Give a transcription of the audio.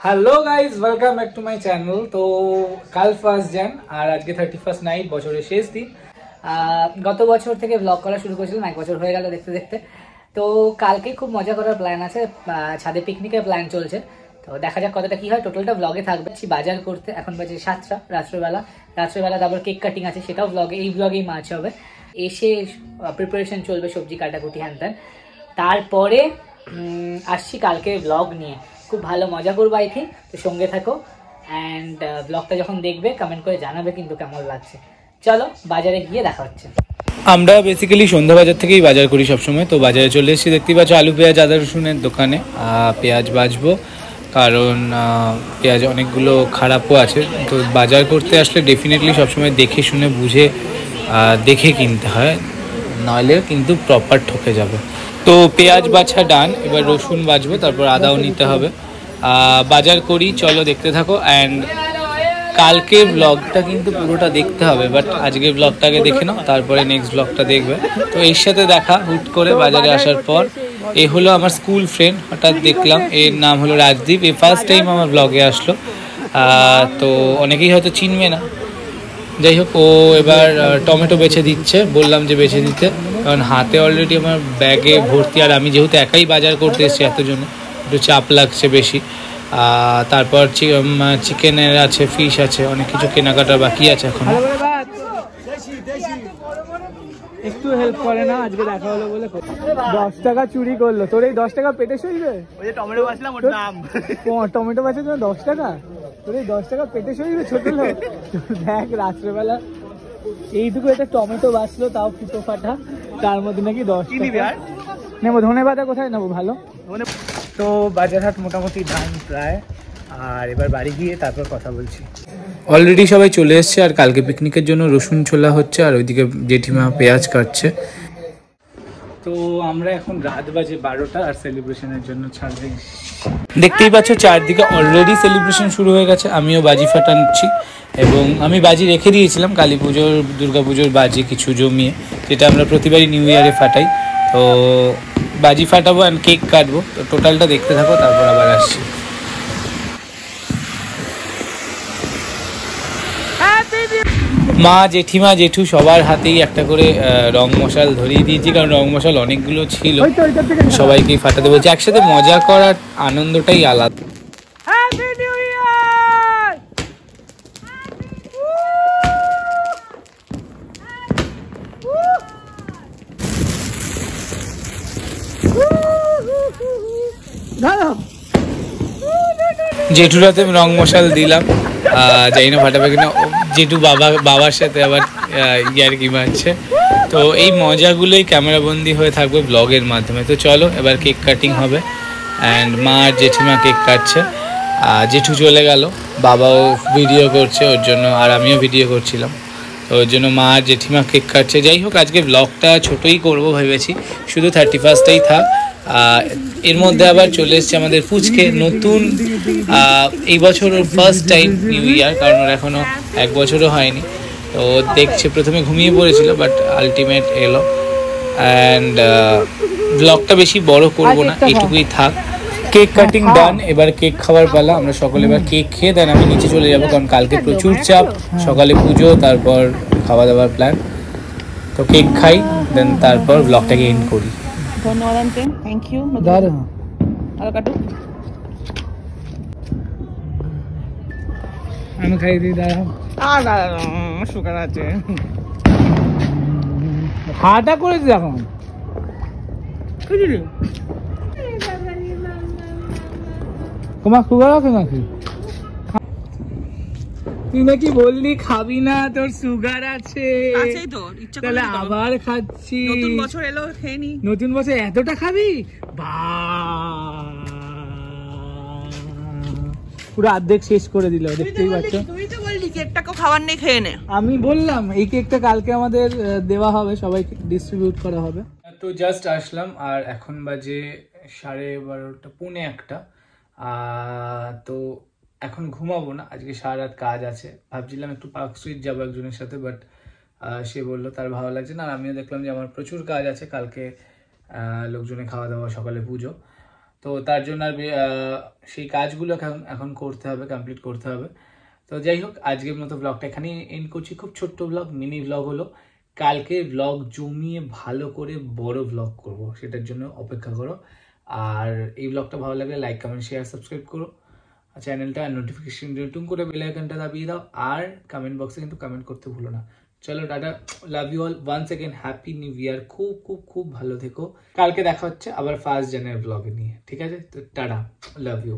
Hello guys, welcome back to my channel. তো কাল 1 jan আর আজকে 31st নাইট, বছরের শেষ দিন। গত বছর থেকে ব্লগ করা শুরু করেছিলাম, 1 বছর হয়ে গেল দেখতে দেখতে। তো কালকে খুব মজা করার প্ল্যান আছে, ছাদে পিকনিকের প্ল্যান চলছে। তো দেখা যাক কতটা কি হয়, টোটালটা ব্লগে থাকবে। বাজার করতে এখন বাজে 7টা, রাত্রেবেলা তারপর কেক কাটিং আছে, সেটাও ব্লগে, এই ব্লগেই মাছ হবে। এসে প্রিপারেশন চলবে, সবজি কাটাকুটি হ্যান ত্যান। তারপরে আসছি কালকে ব্লগ নিয়ে, খুব ভালো মজা করবো আই থিঙ্ক। তো সঙ্গে থাকো অ্যান্ড ব্লগটা যখন দেখবে কমেন্ট করে জানাবে কিন্তু কেমন লাগছে। চলো বাজারে গিয়ে দেখা হচ্ছে। আমরা বেসিক্যালি সন্ধ্যা বাজার থেকেই বাজার করি সবসময়। তো বাজারে চলে এসেছি, দেখতেই পাচ্ছ আলু পেঁয়াজ আদা রসুনের দোকানে। পেঁয়াজ বাছবো, কারণ পেঁয়াজ অনেকগুলো খারাপও আছে। তো বাজার করতে আসলে ডেফিনেটলি সবসময় দেখে শুনে বুঝে দেখে কিনতে হয়, নইলে কিন্তু প্রপার ঠকে যাবে। তো পেঁয়াজ বাছা ডান, এবার রসুন বাছবো, তারপর আদাও নিতে হবে। বাজার করি, চলো দেখতে থাকো। অ্যান্ড কালকে ব্লগটা কিন্তু পুরোটা দেখতে হবে, বাট আজকে ব্লগটাকে দেখে নাও, তারপরে নেক্সট ব্লগটা দেখবে। তো এর সাথে দেখা হুট করে বাজারে আসার পর, এ হলো আমার স্কুল ফ্রেন্ড, হঠাৎ দেখলাম। এর নাম হলো রাজদীপ, এ ফার্স্ট টাইম আমার ব্লগে আসলো। তো অনেকেই হয়তো চিনবে না, যাই হোক। ও এবার টমেটো বেছে দিচ্ছে, বললাম যে বেছে দিতে, কারণ হাতে অলরেডি আমার ব্যাগে ভর্তি। আর আমি যেহেতু একাই বাজার করতে এসেছি, এত জন্য একটু চাপ লাগছে বেশি। তারপর চিকেনের আছে, ফিশ আছে, অনেক কিছু কেনাকাটা বাকি আছে এখন। একটু হেল্প করে না, আজকে দেখা হলো বলে 10 টাকা চুরি করলো। তোর এই 10 টাকা পেটে সইবে? ওই যে টমেটো বাছলাম, ওর দাম টমেটো বাছার জন্য 10 টাকা, তোর এই 10 টাকা পেটে সইবে ছোট লোক? দেখ রাত্রেবেলা এইটুকু একটা টমেটো বাছলো, তাও ফুটো ফাটা, তার মধ্যে নাকি 10 টাকা নেবো। ধনে পাতা কোথায় নেবো ভালো? তো বাজার হাট মোটামুটি দাম প্রায়, আর এবার বাড়ি গিয়ে তারপর কথা বলছি। অলরেডি সবাই চলে এসছে, আর কালকে পিকনিকের জন্য রসুন ছোলা হচ্ছে, আর ওইদিকে জেঠিমা পেঁয়াজ কাটছে। তো আমরা এখন রাত বাজে 12টা, আর সেলিব্রেশনের জন্য ছাড়বে। দেখতেই পাচ্ছ চারদিকে অলরেডি সেলিব্রেশন শুরু হয়ে গেছে। আমিও বাজি ফাটাচ্ছি, এবং আমি বাজি রেখে দিয়েছিলাম কালী পুজোর, দুর্গা পুজোর বাজি কিছু জমিয়ে, যেটা আমরা প্রতিবারই নিউ ইয়ারে ফাটাই। তো বাজি ফাটাবো অ্যান্ড কেক কাটবো। তো টোটালটা দেখতে থাকো, তারপর আবার আসছি। মা জেঠিমা জেঠু সবার হাতেই একটা করে রং মশাল ধরিয়ে দিয়েছি, কারণ রং মশাল অনেকগুলো ছিল, সবাইকেই ফাটাতে বলছি। একসাথে মজা করার আনন্দটাই আলাদা। জেঠুরাতে রং মশাল দিলাম, জানি না ফাটাবে কিনা। জেঠু বাবার সাথে আবার ইয়ার্কি মারছে। তো এই মজাগুলোই ক্যামেরাবন্দি হয়ে থাকবে ব্লগের মাধ্যমে। তো চলো এবার কেক কাটিং হবে, অ্যান্ড মা আর জেঠিমা কেক কাটছে। জেঠু চলে গেল, বাবাও ভিডিও করছে ওর জন্য, আর আমিও ভিডিও করছিলাম, তো ওর জন্য মা আর জেঠিমা কেক কাটছে। যাই হোক, আজকে ব্লগটা ছোটোই করবো ভেবেছি, শুধু 31st থাক। এর মধ্যে আবার চলে এসছে আমাদের পুচকে নতুন, এই বছর ওর ফার্স্ট টাইম নিউ ইয়ার, কারণ ওর এখনও 1 বছরও হয়নি। তো দেখছে, প্রথমে ঘুমিয়ে পড়েছিল, বাট আলটিমেট এলো। অ্যান্ড ব্লগটা বেশি বড় করব না, এইটুকুই থাক। কেক কাটিং ডান, এবার কেক খাওয়ার পালা। আমরা সকলে এবার কেক খেয়ে দেন আমি নিচে চলে যাবো, কারণ কালকে প্রচুর চাপ, সকালে পুজো, তারপর খাওয়া দাওয়ার প্ল্যান। তো কেক খাই, দেন তারপর ব্লগটাকে এন্ড করি। ধন্যবাদ আনতে, থ্যাংক ইউ। আমি খাই দিই, দাঁড়া। সুগার আছে, হাটা করেছি এখন। তোমার সুগার আছে নাকি? তুই নাকি বললি খাবি না, তোর সুগার আছে। আছেই তো, ইচ্ছা করলে তাহলে আবার খাচ্ছি। নতুন বছর এলো, খেয়ে নি। নতুন বছর এতটা খাবি? পুরো অর্ধেক শেষ করে দিল, দেখতেই পাচ্ছ। তুই তো বললি কেকটাকে খাবার নেই, খেয়ে নে। আমি বললাম এই কেকটা কালকে আমাদের দেওয়া হবে, সবাইকে ডিস্ট্রিবিউট করা হবে। তো জাস্ট আসলাম, আর এখন বাজে 12:30, পৌনে 1টা। তো এখন ঘুমাবো না, আজকে সারা রাত কাজ আছে। ভাবছিলাম একটু পার্ক স্ট্রিট যাবো একজনের সাথে, বাট সে বললো তার ভালো লাগছে না। আর আমিও দেখলাম যে আমার প্রচুর কাজ আছে কালকে, লোকজনে খাওয়া দাওয়া, সকালে পুজো। তো তার জন্য আর সেই কাজগুলো এখন করতে হবে, কমপ্লিট করতে হবে। তো যাই হোক, আজকের মতো ব্লগটা এখানে এন্ড করছি। খুব ছোট্ট ব্লগ, মিনি ব্লগ হলো। কালকে ব্লগ জমিয়ে ভালো করে বড় ব্লগ করব, সেটার জন্য অপেক্ষা করো। আর এই ব্লগটা ভালো লাগলে লাইক, কমেন্ট, শেয়ার, সাবস্ক্রাইব করো চ্যানেলটা, নোটিফিকেশন টুন করে বেল আইকনটা দাবিয়ে দাও। আর কমেন্ট বক্সে কিন্তু কমেন্ট করতে ভুলো না। চলো tata, love you all, once again happy new year. খুব খুব খুব ভালো থেকো। কালকে দেখা হচ্ছে আবার 1st জানুয়ারি ব্লগে নিয়ে, ঠিক আছে? তো টাটা, লাভ ইউ।